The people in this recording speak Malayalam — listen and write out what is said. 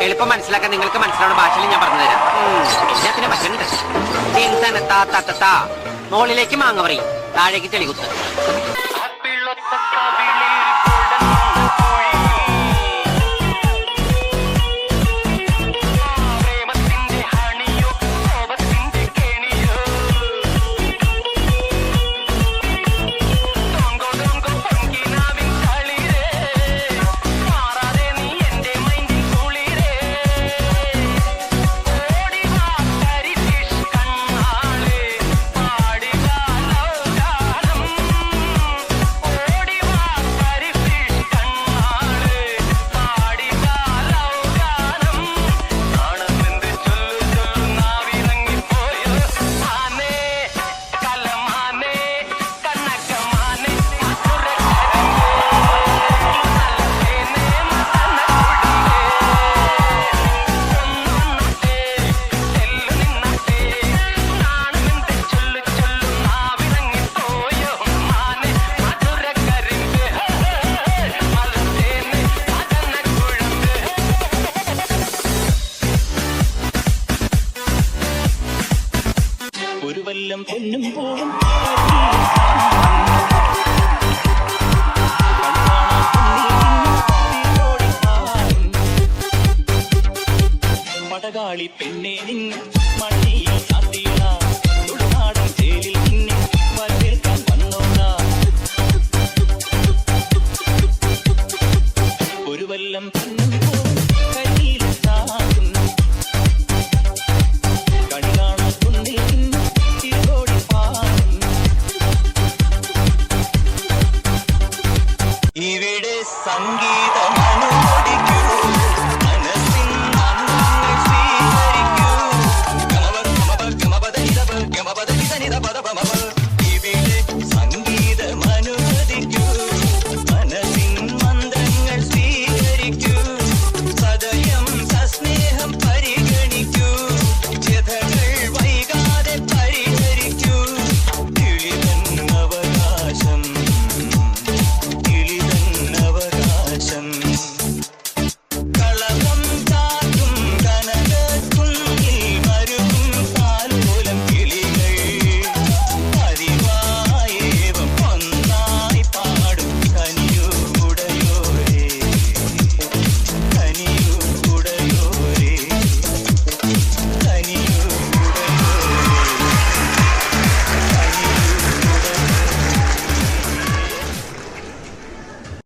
എളുപ്പം മനസ്സിലാക്കാൻ നിങ്ങൾക്ക് മനസ്സിലാവുന്ന ഭാഷയിൽ ഞാൻ പറഞ്ഞുതരാം. എല്ലാത്തിനും പറ്റുന്നുണ്ട്. എന്താണ് താ മോളിലേക്ക് മാങ്ങ പറയും, താഴേക്ക് ചെളികുത്ത്. ഒരു വല്ലം പൊന്നും പോവും പടകാളി പെണ്ണെ നിന്നെ മണിയിൽ ചാത്തിയിട ഉൾനാടൻ ചേലിൽ നിന്നെ വരവേൽക്കാൻ വന്നോളാം ഒരു വല്ലം